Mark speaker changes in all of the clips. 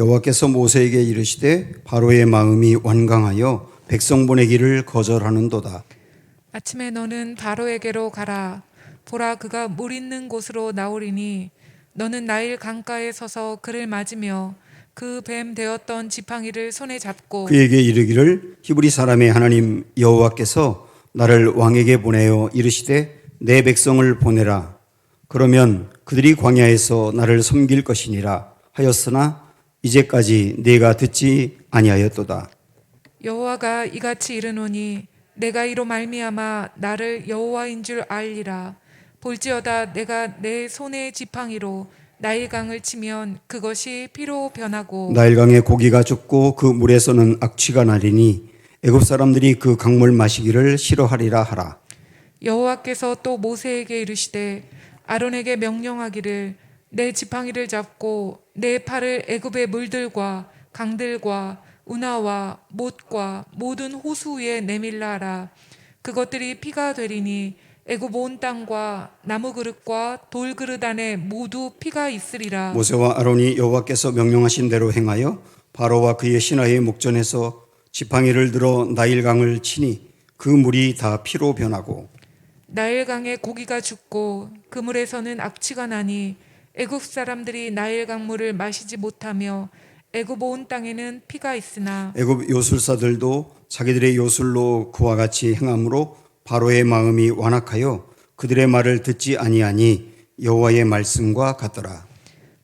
Speaker 1: 여호와께서 모세에게 이르시되 바로의 마음이 완강하여 백성 보내기를 거절하는도다.
Speaker 2: 아침에 너는 바로에게로 가라. 보라, 그가 물 있는 곳으로 나오리니 너는 나일 강가에 서서 그를 맞으며 그 뱀 되었던 지팡이를 손에 잡고
Speaker 1: 그에게 이르기를 히브리 사람의 하나님 여호와께서 나를 왕에게 보내어 이르시되 내 백성을 보내라. 그러면 그들이 광야에서 나를 섬길 것이니라 하였으나 이제까지 네가 듣지 아니하였도다.
Speaker 2: 여호와가 이같이 이르노니 내가 이로 말미암아 나를 여호와인 줄 알리라. 볼지어다 내가 내 손의 지팡이로 나일강을 치면 그것이 피로 변하고
Speaker 1: 나일강에 고기가 죽고 그 물에서는 악취가 나리니 애굽 사람들이 그 강물 마시기를 싫어하리라 하라.
Speaker 2: 여호와께서 또 모세에게 이르시되 아론에게 명령하기를 내 지팡이를 잡고 내 팔을 애굽의 물들과 강들과 운하와 못과 모든 호수 위에 내밀라 하라. 그것들이 피가 되리니 애굽 온 땅과 나무 그릇과 돌 그릇 안에 모두 피가 있으리라.
Speaker 1: 모세와 아론이 여호와께서 명령하신 대로 행하여 바로와 그의 신하의 목전에서 지팡이를 들어 나일강을 치니 그 물이 다 피로 변하고
Speaker 2: 나일강에 고기가 죽고 그 물에서는 악취가 나니 애굽 사람들이 나일강 물을 마시지 못하며 애굽 온 땅에는 피가 있으나
Speaker 1: 애굽 요술사들도 자기들의 요술로 그와 같이 행함으로 바로의 마음이 완악하여 그들의 말을 듣지 아니하니 여호와의 말씀과 같더라.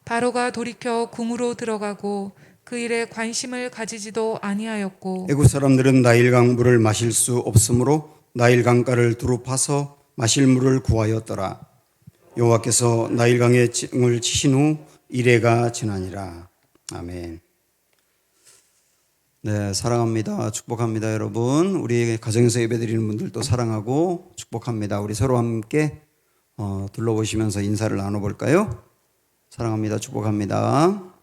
Speaker 2: 바로가 돌이켜 궁으로 들어가고 그 일에 관심을 가지지도 아니하였고
Speaker 1: 애굽 사람들은 나일강 물을 마실 수 없으므로 나일강가를 두루 파서 마실 물을 구하였더라. 여호와께서 나일강에 증을 치신 후 이레가 지나니라. 아멘. 네, 사랑합니다. 축복합니다, 여러분. 우리 가정에서 예배드리는 분들도 사랑하고 축복합니다. 우리 서로 함께 둘러보시면서 인사를 나눠볼까요? 사랑합니다. 축복합니다.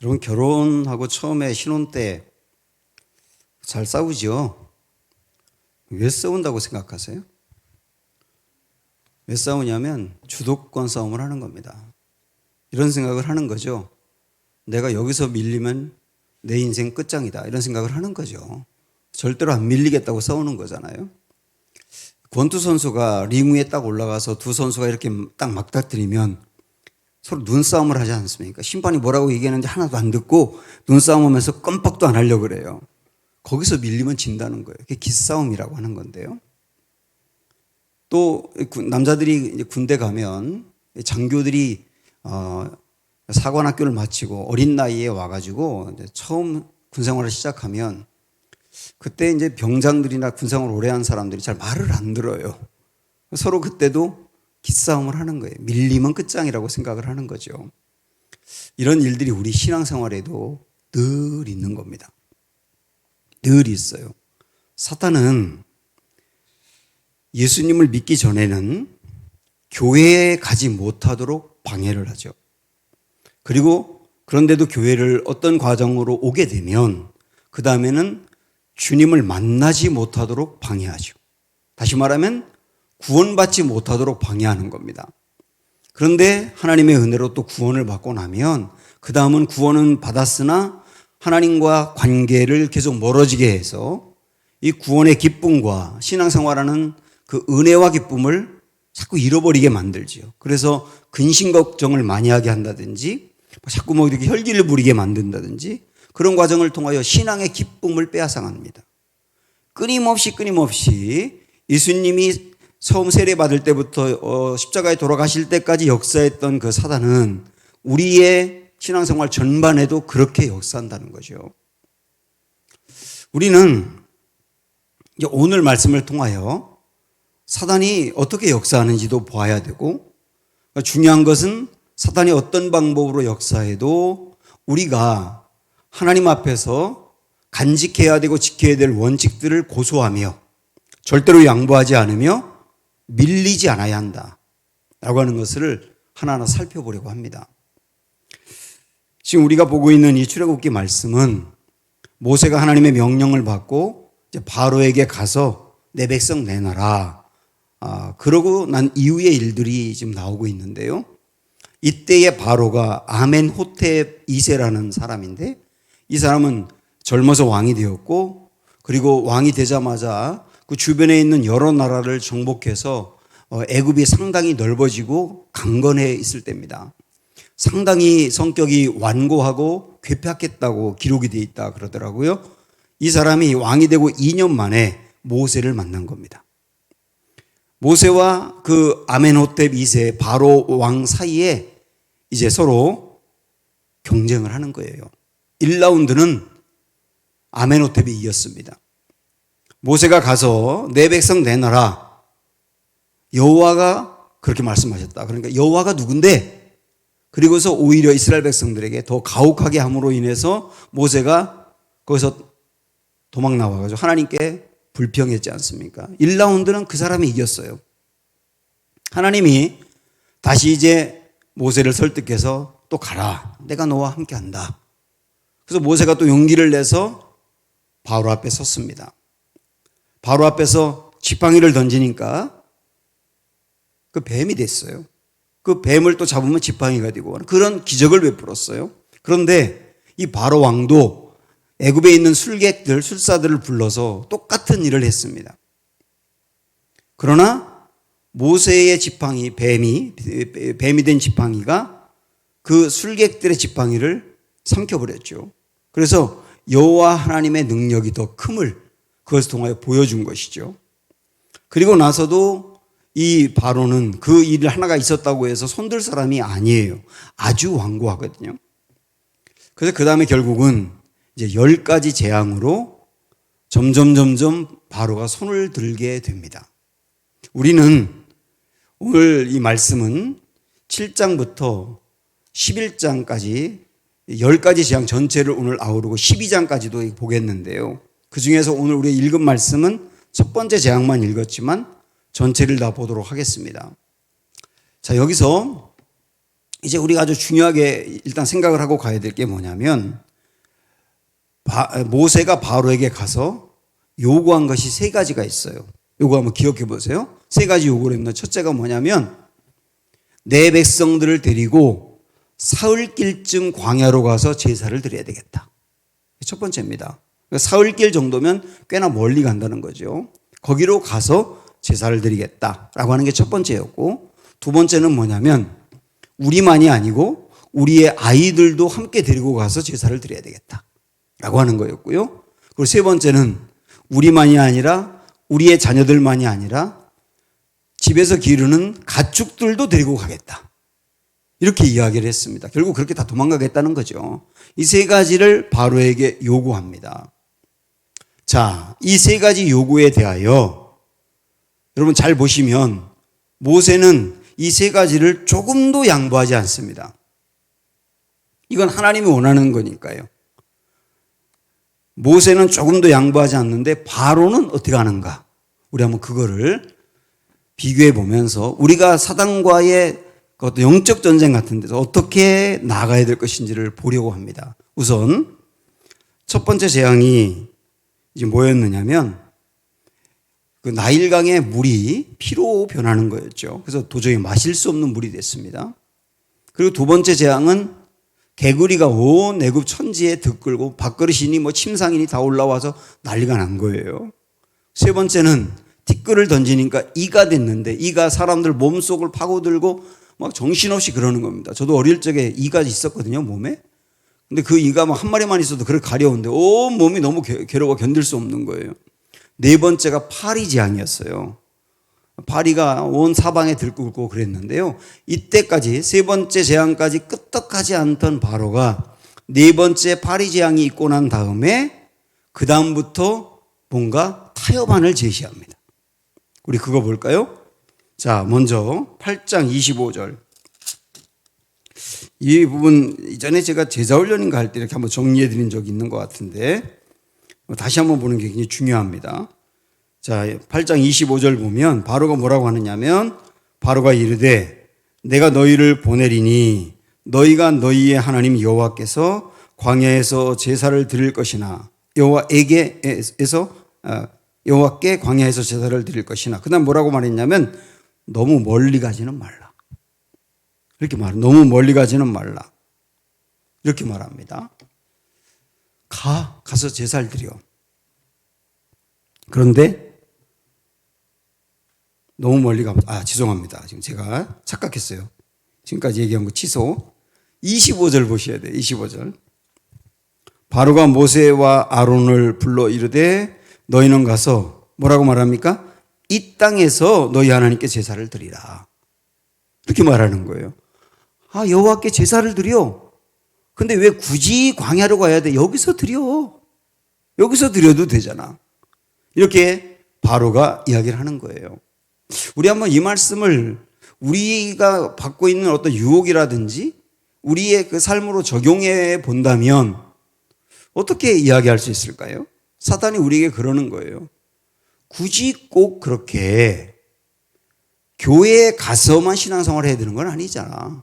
Speaker 1: 여러분, 결혼하고 처음에 신혼 때 잘 싸우죠? 왜 싸운다고 생각하세요? 왜 싸우냐면 주도권 싸움을 하는 겁니다. 이런 생각을 하는 거죠. 내가 여기서 밀리면 내 인생 끝장이다. 이런 생각을 하는 거죠. 절대로 안 밀리겠다고 싸우는 거잖아요. 권투 선수가 링 위에 딱 올라가서 두 선수가 이렇게 딱 맞닥뜨리면 서로 눈싸움을 하지 않습니까? 심판이 뭐라고 얘기하는지 하나도 안 듣고 눈싸움하면서 껌뻑도 안 하려고 그래요. 거기서 밀리면 진다는 거예요. 그게 기싸움이라고 하는 건데요. 또 남자들이 이제 군대 가면 장교들이 사관학교를 마치고 어린 나이에 와가지고 이제 처음 군생활을 시작하면 그때 이제 병장들이나 군생활 오래 한 사람들이 잘 말을 안 들어요. 서로 그때도 기싸움을 하는 거예요. 밀리면 끝장이라고 생각을 하는 거죠. 이런 일들이 우리 신앙생활에도 늘 있는 겁니다. 늘 있어요. 사탄은 예수님을 믿기 전에는 교회에 가지 못하도록 방해를 하죠. 그리고 그런데도 교회를 어떤 과정으로 오게 되면 그 다음에는 주님을 만나지 못하도록 방해하죠. 다시 말하면 구원받지 못하도록 방해하는 겁니다. 그런데 하나님의 은혜로 또 구원을 받고 나면 그 다음은 구원은 받았으나 하나님과 관계를 계속 멀어지게 해서 이 구원의 기쁨과 신앙생활하는 그 은혜와 기쁨을 자꾸 잃어버리게 만들지요. 그래서 근심 걱정을 많이 하게 한다든지 자꾸 뭐 이렇게 혈기를 부리게 만든다든지 그런 과정을 통하여 신앙의 기쁨을 빼앗아갑니다. 끊임없이 예수님이 처음 세례받을 때부터 십자가에 돌아가실 때까지 역사했던 그 사단은 우리의 신앙생활 전반에도 그렇게 역사한다는 거죠. 우리는 이제 오늘 말씀을 통하여 사단이 어떻게 역사하는지도 봐야 되고 중요한 것은 사단이 어떤 방법으로 역사해도 우리가 하나님 앞에서 간직해야 되고 지켜야 될 원칙들을 고수하며 절대로 양보하지 않으며 밀리지 않아야 한다라고 하는 것을 하나하나 살펴보려고 합니다. 지금 우리가 보고 있는 이 출애굽기 말씀은 모세가 하나님의 명령을 받고 이제 바로에게 가서 내 백성 내놔라. 그러고 난 이후의 일들이 지금 나오고 있는데요. 이때의 바로가 아멘호텝 2세라는 사람인데, 이 사람은 젊어서 왕이 되었고, 그리고 왕이 되자마자 그 주변에 있는 여러 나라를 정복해서 애굽이 상당히 넓어지고 강건해 있을 때입니다. 상당히 성격이 완고하고 괴팍했다고 기록이 되어 있다 그러더라고요. 이 사람이 왕이 되고 2년 만에 모세를 만난 겁니다. 모세와 그 아멘호텝 2세 바로 왕 사이에 이제 서로 경쟁을 하는 거예요. 1라운드는 아멘호텝이 이겼습니다. 모세가 가서 내 백성 내놔라. 여호와가 그렇게 말씀하셨다. 그러니까 여호와가 누군데? 그리고서 오히려 이스라엘 백성들에게 더 가혹하게 함으로 인해서 모세가 거기서 도망 나와가지고 하나님께 불평했지 않습니까? 1라운드는 그 사람이 이겼어요. 하나님이 다시 이제 모세를 설득해서 또 가라. 내가 너와 함께 한다. 그래서 모세가 또 용기를 내서 바로 앞에 섰습니다. 바로 앞에서 지팡이를 던지니까 그 뱀이 됐어요. 그 뱀을 또 잡으면 지팡이가 되고 그런 기적을 베풀었어요. 그런데 이 바로 왕도 애굽에 있는 술객들, 술사들을 불러서 똑같은 일을 했습니다. 그러나 모세의 지팡이, 뱀이 된 지팡이가 그 술객들의 지팡이를 삼켜버렸죠. 그래서 여호와 하나님의 능력이 더 큼을 그것을 통하여 보여준 것이죠. 그리고 나서도 이 바로는 그 일 하나가 있었다고 해서 손들 사람이 아니에요. 아주 완고하거든요. 그래서 그 다음에 결국은 이제 10가지 재앙으로 점점 바로가 손을 들게 됩니다. 우리는 오늘 이 말씀은 7장부터 11장까지 10가지 재앙 전체를 오늘 아우르고 12장까지도 보겠는데요. 그 중에서 오늘 우리 읽은 말씀은 첫 번째 재앙만 읽었지만 전체를 다 보도록 하겠습니다. 자, 여기서 이제 우리가 아주 중요하게 일단 생각을 하고 가야 될 게 뭐냐면 모세가 바로에게 가서 요구한 것이 3가지가 있어요. 요거 한번 기억해 보세요. 3가지 요구를 했는데 첫째가 뭐냐면 내 백성들을 데리고 사흘길쯤 광야로 가서 제사를 드려야 되겠다. 첫 번째입니다. 사흘길 정도면 꽤나 멀리 간다는 거죠. 거기로 가서 제사를 드리겠다라고 하는 게 첫 번째였고, 두 번째는 뭐냐면 우리만이 아니고 우리의 아이들도 함께 데리고 가서 제사를 드려야 되겠다라고 하는 거였고요. 그리고 세 번째는 우리만이 아니라 우리의 자녀들만이 아니라 집에서 기르는 가축들도 데리고 가겠다. 이렇게 이야기를 했습니다. 결국 그렇게 다 도망가겠다는 거죠. 이 3가지를 바로에게 요구합니다. 자, 이 3가지 요구에 대하여 여러분 잘 보시면 모세는 이 3가지를 조금도 양보하지 않습니다. 이건 하나님이 원하는 거니까요. 모세는 조금도 양보하지 않는데 바로는 어떻게 하는가? 우리 한번 그거를 비교해 보면서 우리가 사단과의 어떤 영적 전쟁 같은 데서 어떻게 나가야 될 것인지를 보려고 합니다. 우선 첫 번째 재앙이 이제 뭐였느냐면 그 나일강의 물이 피로 변하는 거였죠. 그래서 도저히 마실 수 없는 물이 됐습니다. 그리고 두 번째 재앙은 개구리가 온 애굽 천지에 들끓고 밥그릇이니 뭐 침상이니 다 올라와서 난리가 난 거예요. 세 번째는 티끌을 던지니까 이가 됐는데 이가 사람들 몸속을 파고들고 막 정신없이 그러는 겁니다. 저도 어릴 적에 이가 있었거든요, 몸에. 근데 그 이가 막 한 마리만 있어도 그렇게 가려운데 온 몸이 너무 괴로워 견딜 수 없는 거예요. 네 번째가 파리 재앙이었어요. 파리가 온 사방에 들끓고 그랬는데요. 이때까지 세 번째 재앙까지 끄떡하지 않던 바로가 네 번째 파리 재앙이 있고 난 다음에 그 다음부터 뭔가 타협안을 제시합니다. 우리 그거 볼까요? 자, 먼저 8장 25절. 이 부분 이전에 제가 제자훈련인가 할 때 이렇게 한번 정리해 드린 적이 있는 것 같은데 다시 한번 보는 게 굉장히 중요합니다. 자, 8장 25절 보면 바로가 뭐라고 하느냐면 바로가 이르되 내가 너희를 보내리니 너희가 너희의 하나님 여호와께서 광야에서 제사를 드릴 것이나 여호와에게서 여호와께 광야에서 제사를 드릴 것이나. 그다음 뭐라고 말했냐면 너무 멀리 가지는 말라. 이렇게 말해. 너무 멀리 가지는 말라. 이렇게 말합니다. 가서 제사를 드려. 그런데 너무 멀리 가면 죄송합니다. 지금 제가 착각했어요. 지금까지 얘기한 거 취소. 25절 보셔야 돼요. 25절. 바로가 모세와 아론을 불러 이르되 너희는 가서 뭐라고 말합니까? 이 땅에서 너희 하나님께 제사를 드리라. 이렇게 말하는 거예요. 여호와께 제사를 드려. 근데 왜 굳이 광야로 가야 돼? 여기서 드려. 여기서 드려도 되잖아. 이렇게 바로가 이야기를 하는 거예요. 우리 한번 이 말씀을 우리가 받고 있는 어떤 유혹이라든지 우리의 그 삶으로 적용해 본다면 어떻게 이야기할 수 있을까요? 사단이 우리에게 그러는 거예요. 굳이 꼭 그렇게 교회에 가서만 신앙생활을 해야 되는 건 아니잖아.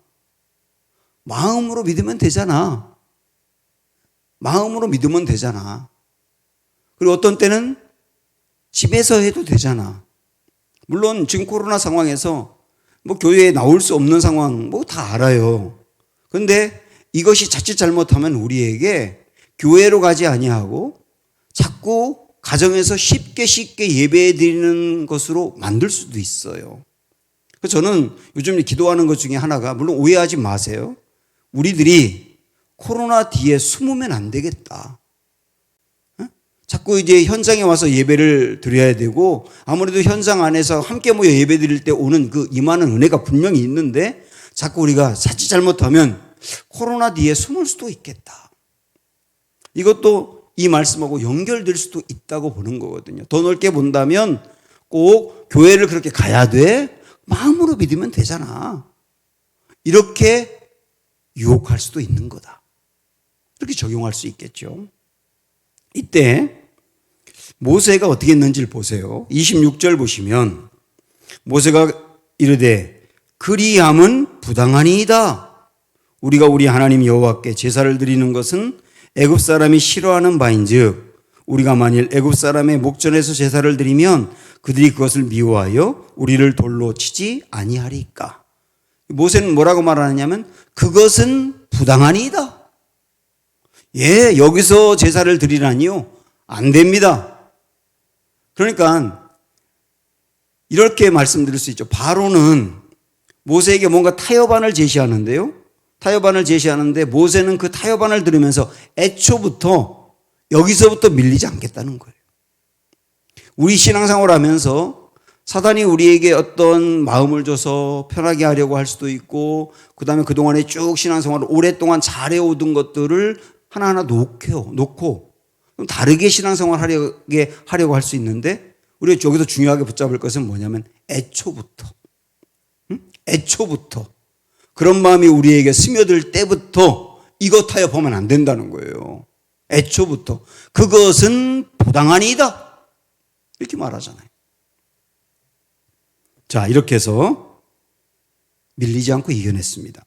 Speaker 1: 마음으로 믿으면 되잖아. 마음으로 믿으면 되잖아. 그리고 어떤 때는 집에서 해도 되잖아. 물론 지금 코로나 상황에서 교회에 나올 수 없는 상황 다 알아요. 그런데 이것이 자칫 잘못하면 우리에게 교회로 가지 아니하고 자꾸 가정에서 쉽게 예배 드리는 것으로 만들 수도 있어요. 그래서 저는 요즘 기도하는 것 중에 하나가, 물론 오해하지 마세요. 우리들이 코로나 뒤에 숨으면 안 되겠다. 자꾸 이제 현장에 와서 예배를 드려야 되고, 아무래도 현장 안에서 함께 모여 예배 드릴 때 오는 그 임하는 은혜가 분명히 있는데, 자꾸 우리가 자칫 잘못하면 코로나 뒤에 숨을 수도 있겠다. 이것도 이 말씀하고 연결될 수도 있다고 보는 거거든요. 더 넓게 본다면 꼭 교회를 그렇게 가야 돼? 마음으로 믿으면 되잖아. 이렇게 유혹할 수도 있는 거다. 이렇게 적용할 수 있겠죠. 이때 모세가 어떻게 했는지를 보세요. 26절 보시면 모세가 이르되 그리함은 부당하니이다. 우리가 우리 하나님 여호와께 제사를 드리는 것은 애굽 사람이 싫어하는 바인즉 우리가 만일 애굽 사람의 목전에서 제사를 드리면 그들이 그것을 미워하여 우리를 돌로 치지 아니하리까. 모세는 뭐라고 말하느냐면 그것은 부당하니이다. 여기서 제사를 드리라니요? 안 됩니다. 그러니까 이렇게 말씀드릴 수 있죠. 바로는 모세에게 뭔가 타협안을 제시하는데요. 타협안을 제시하는데 모세는 그 타협안을 들으면서 애초부터 여기서부터 밀리지 않겠다는 거예요. 우리 신앙생활을 하면서 사단이 우리에게 어떤 마음을 줘서 편하게 하려고 할 수도 있고, 그 다음에 그동안에 쭉 신앙생활을 오랫동안 잘해오던 것들을 하나하나 놓고 다르게 신앙생활 하려고 할 수 있는데, 우리가 여기서 중요하게 붙잡을 것은 뭐냐면 애초부터 그런 마음이 우리에게 스며들 때부터 이거 타협하면 안 된다는 거예요. 애초부터 그것은 부당하니이다 이렇게 말하잖아요. 자, 이렇게 해서 밀리지 않고 이겨냈습니다.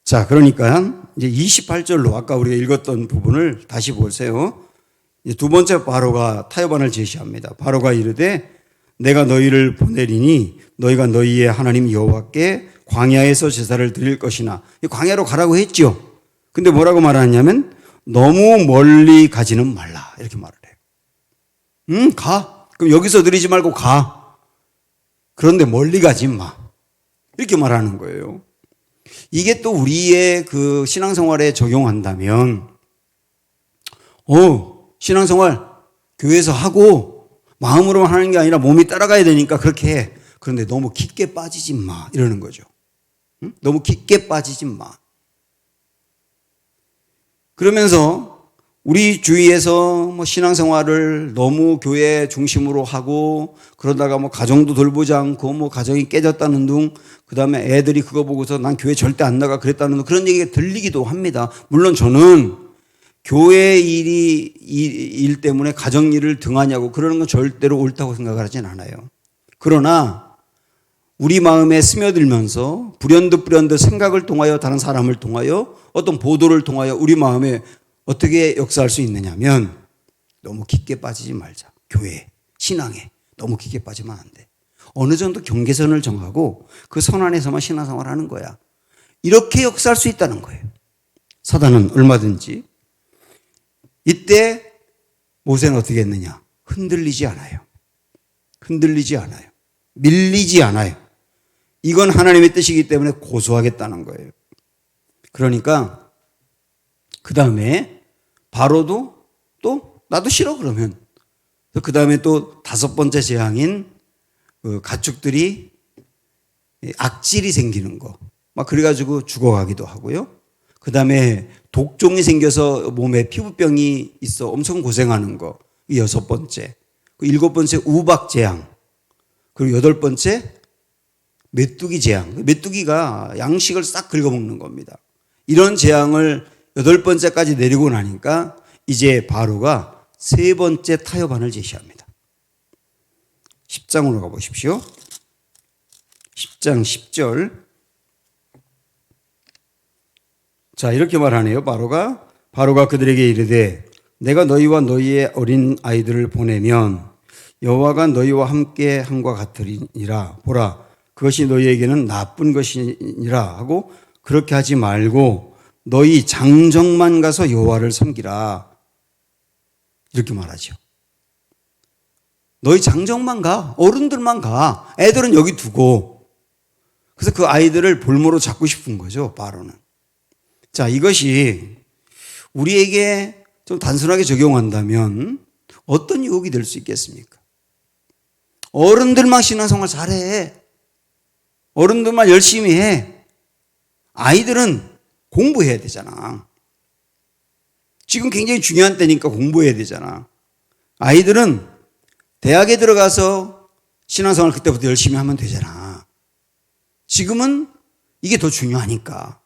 Speaker 1: 자, 그러니까 이제 28절로 아까 우리가 읽었던 부분을 다시 보세요. 이제 두 번째 바로가 타협안을 제시합니다. 바로가 이르되 내가 너희를 보내리니 너희가 너희의 하나님 여호와께 광야에서 제사를 드릴 것이나, 광야로 가라고 했죠. 근데 뭐라고 말하냐면 너무 멀리 가지는 말라 이렇게 말을 해요. 가. 그럼 여기서 드리지 말고 가. 그런데 멀리 가지 마. 이렇게 말하는 거예요. 이게 또 우리의 그 신앙생활에 적용한다면, 신앙생활 교회에서 하고 마음으로만 하는 게 아니라 몸이 따라가야 되니까 그렇게 해. 그런데 너무 깊게 빠지지 마 이러는 거죠. 너무 깊게 빠지지 마. 그러면서 우리 주위에서 신앙생활을 너무 교회 중심으로 하고, 그러다가 가정도 돌보지 않고 가정이 깨졌다는 둥, 그 다음에 애들이 그거 보고서 난 교회 절대 안 나가 그랬다는 둥, 그런 얘기가 들리기도 합니다. 물론 저는 교회 일 때문에 가정 일을 등하냐고 그러는 건 절대로 옳다고 생각을 하진 않아요. 그러나 우리 마음에 스며들면서 불현듯 생각을 통하여, 다른 사람을 통하여, 어떤 보도를 통하여 우리 마음에 어떻게 역사할 수 있느냐면 너무 깊게 빠지지 말자. 교회, 신앙에 너무 깊게 빠지면 안 돼. 어느 정도 경계선을 정하고 그 선 안에서만 신앙생활을 하는 거야. 이렇게 역사할 수 있다는 거예요. 사단은 얼마든지. 이때 모세는 어떻게 했느냐? 흔들리지 않아요. 흔들리지 않아요. 밀리지 않아요. 이건 하나님의 뜻이기 때문에 고소하겠다는 거예요. 그러니까 그 다음에 바로도 또 나도 싫어 그러면 그 다음에 또 5번째 재앙인 가축들이 악질이 생기는 거 막 그래가지고 죽어가기도 하고요. 그 다음에 독종이 생겨서 몸에 피부병이 있어 엄청 고생하는 거 이 6번째. 그 7번째 우박 재앙. 그리고 8번째 메뚜기 재앙. 메뚜기가 양식을 싹 긁어먹는 겁니다. 이런 재앙을 8번째까지 내리고 나니까 이제 바로가 3번째 타협안을 제시합니다. 10장으로 가보십시오. 10장 10절. 자, 이렇게 말하네요. 바로가 그들에게 이르되 내가 너희와 너희의 어린 아이들을 보내면 여호와가 너희와 함께 함과 같으리니라. 보라, 그것이 너희에게는 나쁜 것이니라 하고 그렇게 하지 말고 너희 장정만 가서 여호와를 섬기라. 이렇게 말하죠. 너희 장정만 가. 어른들만 가. 애들은 여기 두고. 그래서 그 아이들을 볼모로 잡고 싶은 거죠, 바로는. 자, 이것이 우리에게 좀 단순하게 적용한다면 어떤 유혹이 될 수 있겠습니까? 어른들만 신앙생활 잘해. 어른들만 열심히 해. 아이들은 공부해야 되잖아. 지금 굉장히 중요한 때니까 공부해야 되잖아. 아이들은 대학에 들어가서 신앙생활 그때부터 열심히 하면 되잖아. 지금은 이게 더 중요하니까.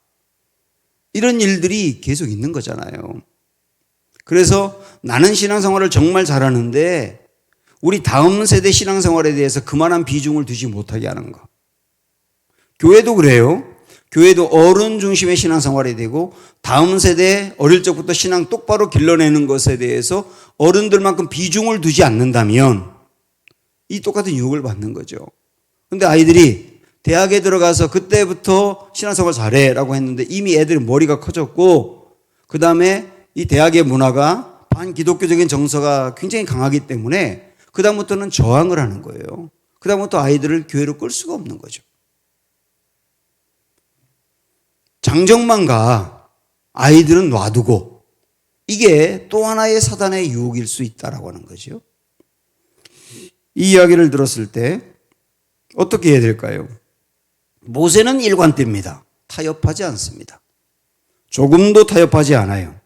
Speaker 1: 이런 일들이 계속 있는 거잖아요. 그래서 나는 신앙생활을 정말 잘하는데 우리 다음 세대 신앙생활에 대해서 그만한 비중을 두지 못하게 하는 거. 교회도 그래요. 교회도 어른 중심의 신앙생활이 되고 다음 세대 어릴 적부터 신앙 똑바로 길러내는 것에 대해서 어른들만큼 비중을 두지 않는다면 이 똑같은 유혹을 받는 거죠. 그런데 아이들이 대학에 들어가서 그때부터 신앙생활 잘해라고 했는데 이미 애들은 머리가 커졌고 그 다음에 이 대학의 문화가 반기독교적인 정서가 굉장히 강하기 때문에 그 다음부터는 저항을 하는 거예요. 그 다음부터 아이들을 교회로 끌 수가 없는 거죠. 장정만 가. 아이들은 놔두고. 이게 또 하나의 사단의 유혹일 수 있다라고 하는 거죠. 이 이야기를 들었을 때 어떻게 해야 될까요? 모세는 일관됩니다. 타협하지 않습니다. 조금도 타협하지 않아요.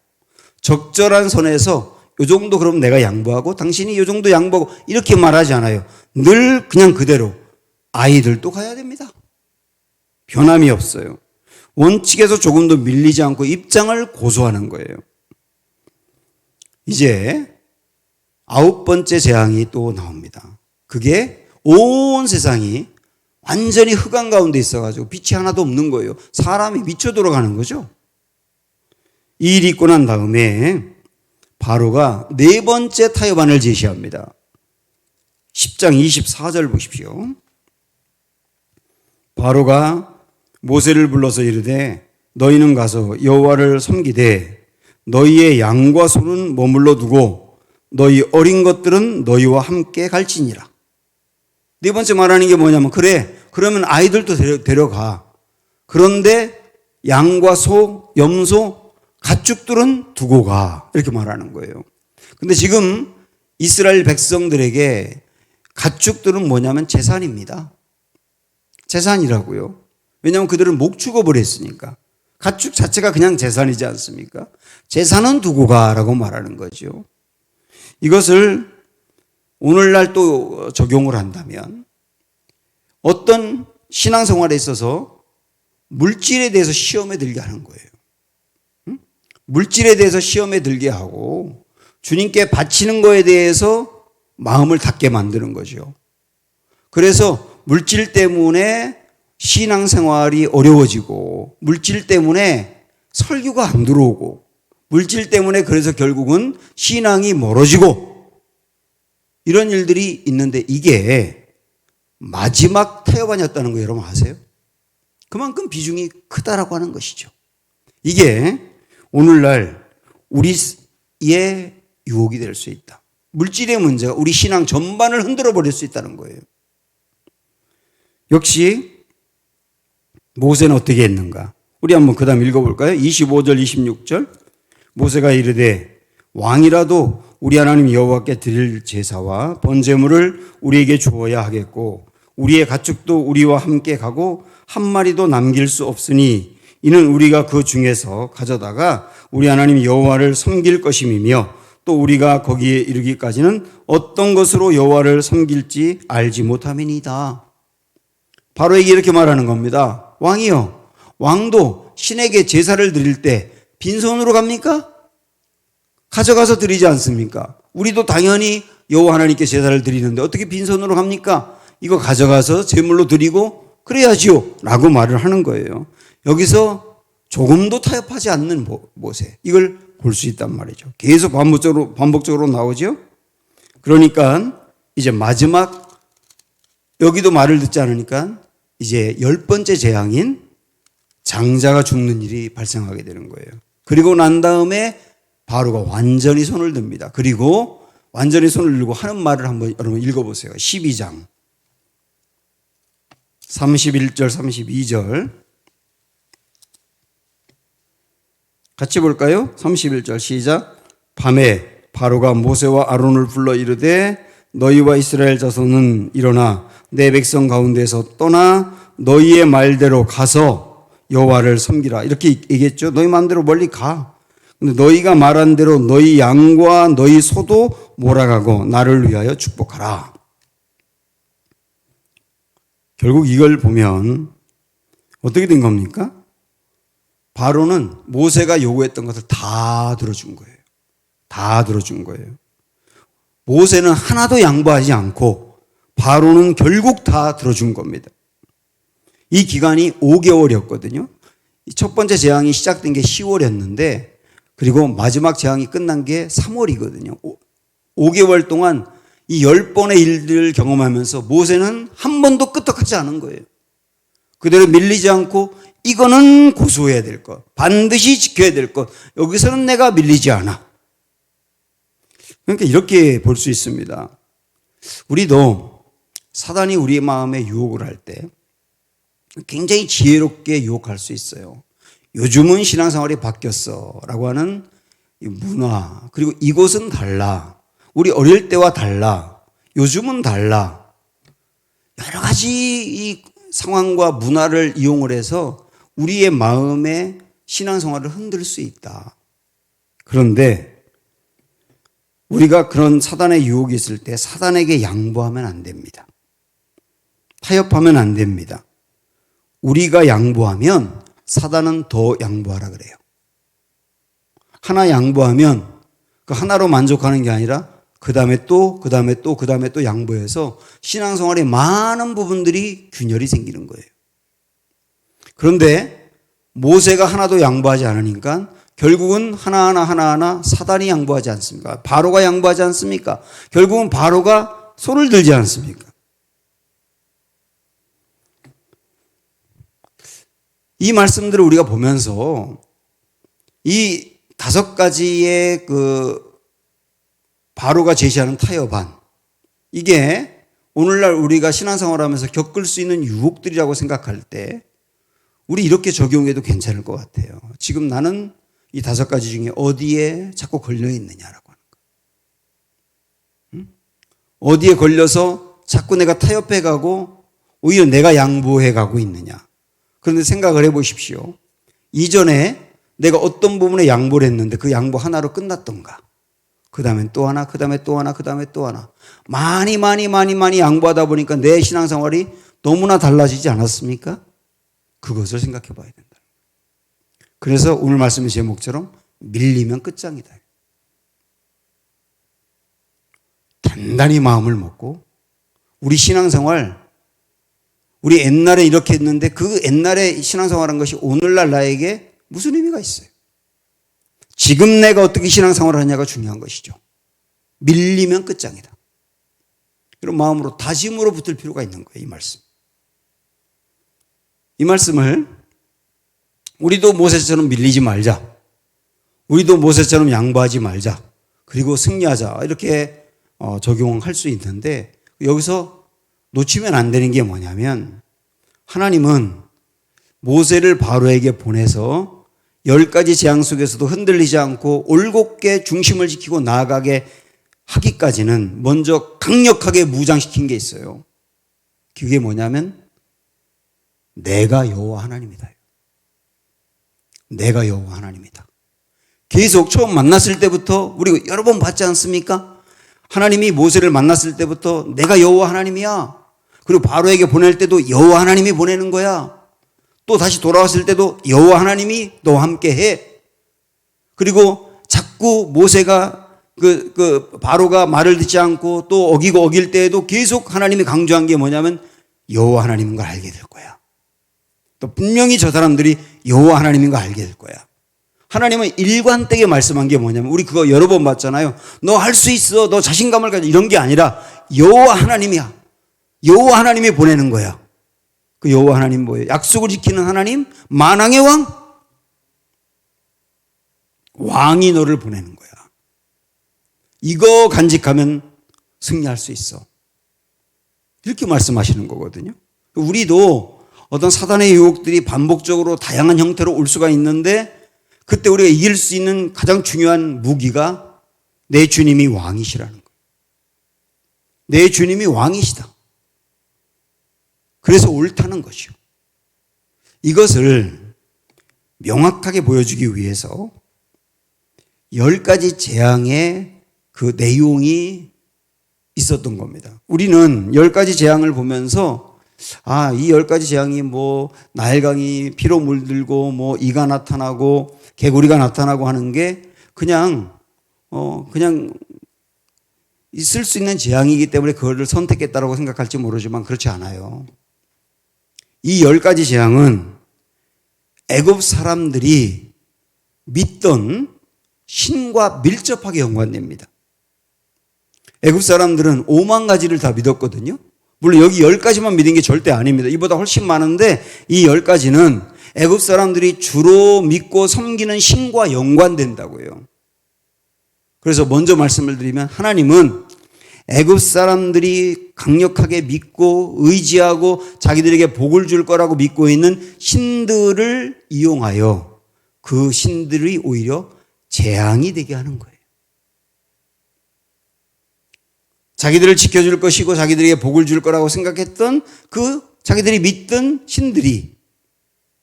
Speaker 1: 적절한 선에서 요 정도 그럼 내가 양보하고 당신이 요 정도 양보하고 이렇게 말하지 않아요. 늘 그냥 그대로 아이들도 가야 됩니다. 변함이 없어요. 원칙에서 조금도 밀리지 않고 입장을 고수하는 거예요. 이제 9번째 재앙이 또 나옵니다. 그게 온 세상이 완전히 흑암 가운데 있어가지고 빛이 하나도 없는 거예요. 사람이 미쳐 돌아가는 거죠. 이 일이 있고 난 다음에 바로가 4번째 타협안을 제시합니다. 10장 24절 보십시오. 바로가 모세를 불러서 이르되 너희는 가서 여호와를 섬기되 너희의 양과 소는 머물러 두고 너희 어린 것들은 너희와 함께 갈지니라. 4번째 말하는 게 뭐냐면 그래 그러면 아이들도 데려가. 그런데 양과 소, 염소, 가축들은 두고 가. 이렇게 말하는 거예요. 근데 지금 이스라엘 백성들에게 가축들은 뭐냐면 재산입니다. 재산이라고요. 왜냐하면 그들은 목축업을 했으니까. 가축 자체가 그냥 재산이지 않습니까? 재산은 두고 가라고 말하는 거죠. 이것을 오늘날 또 적용을 한다면 어떤 신앙생활에 있어서 물질에 대해서 시험에 들게 하는 거예요. 물질에 대해서 시험에 들게 하고 주님께 바치는 거에 대해서 마음을 닫게 만드는 거죠. 그래서 물질 때문에 신앙생활이 어려워지고 물질 때문에 설교가 안 들어오고 물질 때문에 그래서 결국은 신앙이 멀어지고 이런 일들이 있는데 이게 마지막 타협안이었다는 거 여러분 아세요? 그만큼 비중이 크다라고 하는 것이죠. 이게 오늘날 우리의 유혹이 될 수 있다. 물질의 문제가 우리 신앙 전반을 흔들어 버릴 수 있다는 거예요. 역시 모세는 어떻게 했는가? 우리 한번 그 다음 읽어볼까요? 25절 26절 모세가 이르되 왕이라도 우리 하나님 여호와께 드릴 제사와 번제물을 우리에게 주어야 하겠고 우리의 가축도 우리와 함께 가고 한 마리도 남길 수 없으니 이는 우리가 그 중에서 가져다가 우리 하나님 여호와를 섬길 것임이며 또 우리가 거기에 이르기까지는 어떤 것으로 여호와를 섬길지 알지 못함이니이다. 바로에게 이렇게 말하는 겁니다. 왕이요, 왕도 신에게 제사를 드릴 때 빈손으로 갑니까? 가져가서 드리지 않습니까? 우리도 당연히 여호와 하나님께 제사를 드리는데 어떻게 빈손으로 갑니까? 이거 가져가서 제물로 드리고 그래야지요 라고 말을 하는 거예요. 여기서 조금도 타협하지 않는 모세, 이걸 볼 수 있단 말이죠. 계속 반복적으로 나오죠. 그러니까 이제 마지막 여기도 말을 듣지 않으니까 이제 10번째 재앙인 장자가 죽는 일이 발생하게 되는 거예요. 그리고 난 다음에 바로가 완전히 손을 듭니다. 그리고 완전히 손을 들고 하는 말을 한번 여러분 읽어보세요. 12장 31절 32절 같이 볼까요? 31절 시작. 밤에 바로가 모세와 아론을 불러 이르되 너희와 이스라엘 자손은 일어나 내 백성 가운데서 떠나 너희의 말대로 가서 여호와를 섬기라. 이렇게 얘기했죠. 너희 마음대로 멀리 가. 근데 너희가 말한 대로 너희 양과 너희 소도 몰아가고 나를 위하여 축복하라. 결국 이걸 보면 어떻게 된 겁니까? 바로는 모세가 요구했던 것을 다 들어준 거예요. 다 들어준 거예요. 모세는 하나도 양보하지 않고 바로는 결국 다 들어준 겁니다. 이 기간이 5개월이었거든요. 첫 번째 재앙이 시작된 게 10월이었는데 그리고 마지막 재앙이 끝난 게 3월이거든요. 5개월 동안 이 10번의 일들을 경험하면서 모세는 한 번도 끄떡하지 않은 거예요. 그대로 밀리지 않고 이거는 고수해야 될 것, 반드시 지켜야 될 것, 여기서는 내가 밀리지 않아. 그러니까 이렇게 볼 수 있습니다. 우리도 사단이 우리의 마음에 유혹을 할 때 굉장히 지혜롭게 유혹할 수 있어요. 요즘은 신앙생활이 바뀌었어 라고 하는 이 문화, 그리고 이곳은 달라, 우리 어릴 때와 달라, 요즘은 달라, 여러 가지 이 상황과 문화를 이용을 해서 우리의 마음의 신앙생활을 흔들 수 있다. 그런데 우리가 그런 사단의 유혹이 있을 때 사단에게 양보하면 안 됩니다. 타협하면 안 됩니다. 우리가 양보하면 사단은 더 양보하라 그래요. 하나 양보하면 그 하나로 만족하는 게 아니라 그 다음에 또 양보해서 신앙생활의 많은 부분들이 균열이 생기는 거예요. 그런데 모세가 하나도 양보하지 않으니까 결국은 하나하나 사단이 양보하지 않습니까? 바로가 양보하지 않습니까? 결국은 바로가 손을 들지 않습니까? 이 말씀들을 우리가 보면서 이 5가지의 그 바로가 제시하는 타협안, 이게 오늘날 우리가 신앙생활하면서 겪을 수 있는 유혹들이라고 생각할 때 우리 이렇게 적용해도 괜찮을 것 같아요. 지금 나는 이 5가지 중에 어디에 자꾸 걸려 있느냐라고 하는 거예요. 어디에 걸려서 자꾸 내가 타협해 가고 오히려 내가 양보해 가고 있느냐. 그런데 생각을 해 보십시오. 이전에 내가 어떤 부분에 양보를 했는데 그 양보 하나로 끝났던가. 그 다음엔 또 하나, 그 다음에 또 하나, 그 다음에 또 하나. 많이 양보하다 보니까 내 신앙생활이 너무나 달라지지 않았습니까? 그것을 생각해 봐야 된다. 그래서 오늘 말씀의 제목처럼 밀리면 끝장이다. 단단히 마음을 먹고 우리 신앙생활, 우리 옛날에 이렇게 했는데 그 옛날에 신앙생활한 것이 오늘날 나에게 무슨 의미가 있어요? 지금 내가 어떻게 신앙생활을 하냐가 중요한 것이죠. 밀리면 끝장이다. 이런 마음으로 다짐으로 붙을 필요가 있는 거예요. 이 말씀. 이 말씀을 우리도 모세처럼 밀리지 말자. 우리도 모세처럼 양보하지 말자. 그리고 승리하자. 이렇게 적용할 수 있는데 여기서 놓치면 안 되는 게 뭐냐면 하나님은 모세를 바로에게 보내서 10가지 재앙 속에서도 흔들리지 않고 올곧게 중심을 지키고 나아가게 하기까지는 먼저 강력하게 무장시킨 게 있어요. 그게 뭐냐면 내가 여호와 하나님이다. 내가 여호와 하나님이다. 계속 처음 만났을 때부터 우리 여러 번 봤지 않습니까? 하나님이 모세를 만났을 때부터 내가 여호와 하나님이야. 그리고 바로에게 보낼 때도 여호와 하나님이 보내는 거야. 또 다시 돌아왔을 때도 여호와 하나님이 너와 함께 해. 그리고 자꾸 모세가 바로가 말을 듣지 않고 또 어기고 어길 때에도 계속 하나님이 강조한 게 뭐냐면 여호와 하나님인 걸 알게 될 거야. 또 분명히 저 사람들이 여호와 하나님인 걸 알게 될 거야. 하나님은 일관되게 말씀한 게 뭐냐면 우리 그거 여러 번 봤잖아요. 너 할 수 있어. 너 자신감을 가져. 이런 게 아니라 여호와 하나님이야. 여호와 하나님이 보내는 거야. 그 여호와 하나님 뭐예요? 약속을 지키는 하나님, 만왕의 왕. 왕이 너를 보내는 거야. 이거 간직하면 승리할 수 있어. 이렇게 말씀하시는 거거든요. 우리도 어떤 사단의 유혹들이 반복적으로 다양한 형태로 올 수가 있는데 그때 우리가 이길 수 있는 가장 중요한 무기가 내 주님이 왕이시라는 거예요. 내 주님이 왕이시다. 그래서 옳다는 것이요. 이것을 명확하게 보여주기 위해서 10가지 재앙의 그 내용이 있었던 겁니다. 우리는 10가지 재앙을 보면서 이 10가지 재앙이 뭐 나일강이 피로 물들고 뭐 이가 나타나고 개구리가 나타나고 하는 게 그냥 있을 수 있는 재앙이기 때문에 그거를 선택했다라고 생각할지 모르지만 그렇지 않아요. 이 10가지 재앙은 애굽 사람들이 믿던 신과 밀접하게 연관됩니다. 애굽 사람들은 5만 가지를 다 믿었거든요. 물론 여기 10가지만 믿은 게 절대 아닙니다. 이보다 훨씬 많은데 이 10가지는 애굽 사람들이 주로 믿고 섬기는 신과 연관된다고요. 그래서 먼저 말씀을 드리면 하나님은 애굽 사람들이 강력하게 믿고 의지하고 자기들에게 복을 줄 거라고 믿고 있는 신들을 이용하여 그 신들이 오히려 재앙이 되게 하는 거예요. 자기들을 지켜줄 것이고 자기들에게 복을 줄 거라고 생각했던 그 자기들이 믿던 신들이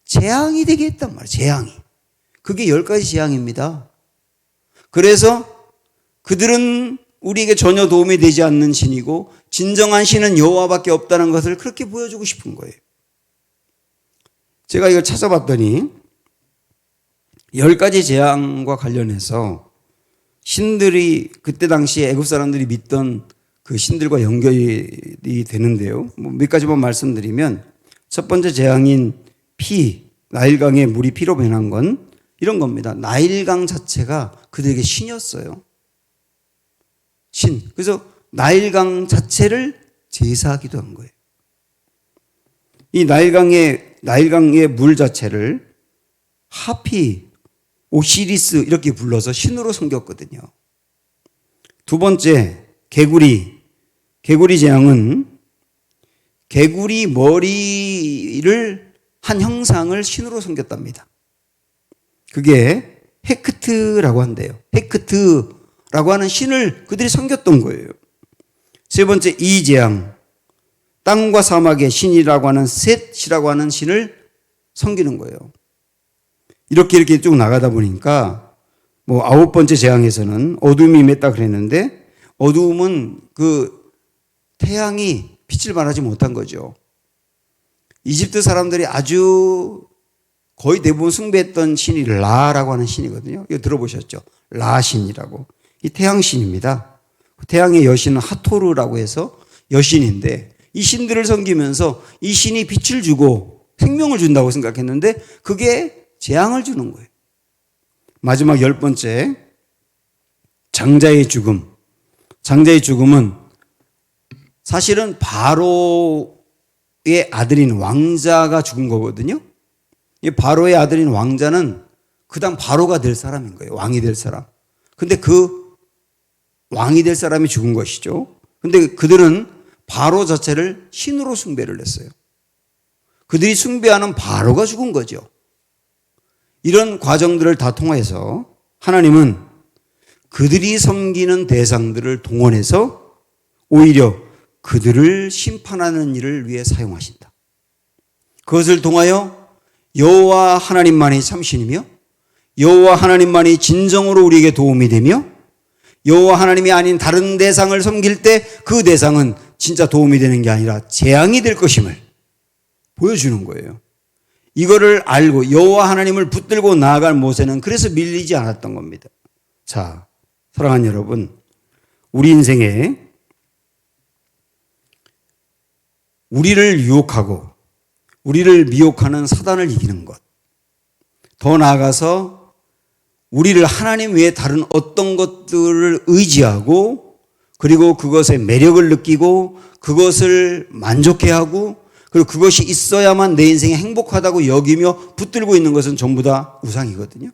Speaker 1: 재앙이 되게 했단 말이에요. 재앙이. 그게 10가지 재앙입니다. 그래서 그들은 우리에게 전혀 도움이 되지 않는 신이고 진정한 신은 여호와밖에 없다는 것을 그렇게 보여주고 싶은 거예요. 제가 이걸 찾아봤더니 10가지 재앙과 관련해서 신들이 그때 당시에 애굽 사람들이 믿던 그 신들과 연결이 되는데요. 몇 가지만 말씀드리면 첫 번째 재앙인 나일강의 물이 피로 변한 건 이런 겁니다. 나일강 자체가 그들에게 신이었어요. 신. 그래서 나일강 자체를 제사하기도 한 거예요. 이 나일강의 물 자체를 하피, 오시리스 이렇게 불러서 신으로 섬겼거든요. 두 번째, 개구리 재앙은 개구리 머리를 한 형상을 신으로 섬겼답니다. 그게 헤크트라고 한대요. 헤크트라고 하는 신을 그들이 섬겼던 거예요. 세 번째, 이 재앙. 땅과 사막의 신이라고 하는 셋이라고 하는 신을 섬기는 거예요. 이렇게 쭉 나가다 보니까 뭐 9번째 재앙에서는 어둠이 임했다 그랬는데 어둠은 그 태양이 빛을 발하지 못한 거죠. 이집트 사람들이 아주 거의 대부분 숭배했던 신이 라라고 하는 신이거든요. 이거 들어보셨죠? 라 신이라고. 이 태양 신입니다. 태양의 여신은 하토르라고 해서 여신인데 이 신들을 섬기면서 이 신이 빛을 주고 생명을 준다고 생각했는데 그게 재앙을 주는 거예요. 마지막 10번째, 장자의 죽음. 장자의 죽음은 사실은 바로의 아들인 왕자가 죽은 거거든요. 이 바로의 아들인 왕자는 그다음 바로가 될 사람인 거예요. 왕이 될 사람. 근데 그 왕이 될 사람이 죽은 것이죠. 근데 그들은 바로 자체를 신으로 숭배를 했어요. 그들이 숭배하는 바로가 죽은 거죠. 이런 과정들을 다 통해서 하나님은 그들이 섬기는 대상들을 동원해서 오히려 그들을 심판하는 일을 위해 사용하신다. 그것을 통하여 여호와 하나님만이 참신이며 여호와 하나님만이 진정으로 우리에게 도움이 되며 여호와 하나님이 아닌 다른 대상을 섬길 때 그 대상은 진짜 도움이 되는 게 아니라 재앙이 될 것임을 보여주는 거예요. 이거를 알고 여호와 하나님을 붙들고 나아갈 모세는 그래서 밀리지 않았던 겁니다. 자, 사랑하는 여러분, 우리 인생에 우리를 유혹하고 우리를 미혹하는 사단을 이기는 것, 더 나아가서 우리를 하나님 외에 다른 어떤 것들을 의지하고 그리고 그것의 매력을 느끼고 그것을 만족해하고 그리고 그것이 있어야만 내 인생이 행복하다고 여기며 붙들고 있는 것은 전부 다 우상이거든요.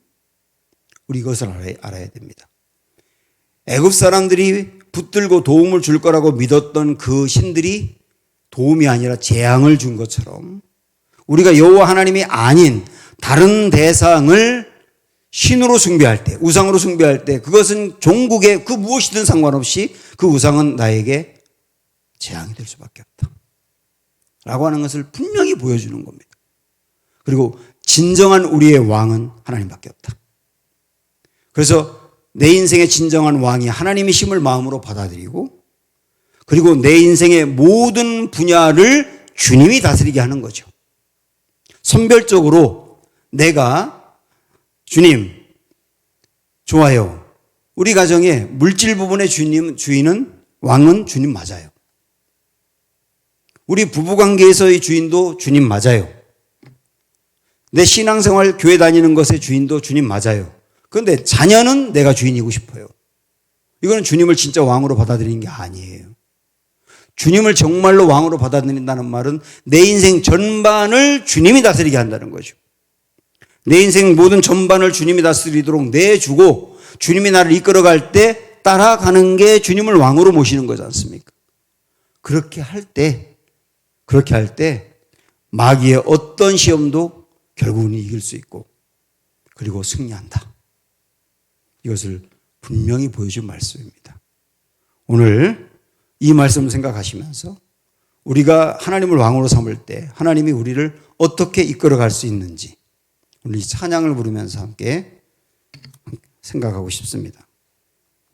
Speaker 1: 우리 이것을 알아야 됩니다. 애굽 사람들이 붙들고 도움을 줄 거라고 믿었던 그 신들이 도움이 아니라 재앙을 준 것처럼 우리가 여호와 하나님이 아닌 다른 대상을 신으로 숭배할 때, 우상으로 숭배할 때 그것은 종국의 그 무엇이든 상관없이 그 우상은 나에게 재앙이 될 수밖에 없다 라고 하는 것을 분명히 보여주는 겁니다. 그리고 진정한 우리의 왕은 하나님밖에 없다. 그래서 내 인생의 진정한 왕이 하나님이심을 마음으로 받아들이고 그리고 내 인생의 모든 분야를 주님이 다스리게 하는 거죠. 선별적으로 내가 주님, 좋아요. 우리 가정의 물질 부분의 주인은 왕은 주님 맞아요. 우리 부부관계에서의 주인도 주님 맞아요. 내 신앙생활 교회 다니는 것의 주인도 주님 맞아요. 그런데 자녀는 내가 주인이고 싶어요. 이거는 주님을 진짜 왕으로 받아들이는 게 아니에요. 주님을 정말로 왕으로 받아들인다는 말은 내 인생 전반을 주님이 다스리게 한다는 거죠. 내 인생 모든 전반을 주님이 다스리도록 내주고 주님이 나를 이끌어갈 때 따라가는 게 주님을 왕으로 모시는 거지 않습니까? 그렇게 할 때 마귀의 어떤 시험도 결국은 이길 수 있고 그리고 승리한다. 이것을 분명히 보여준 말씀입니다. 오늘 이 말씀을 생각하시면서 우리가 하나님을 왕으로 삼을 때 하나님이 우리를 어떻게 이끌어갈 수 있는지 오늘 이 찬양을 부르면서 함께 생각하고 싶습니다.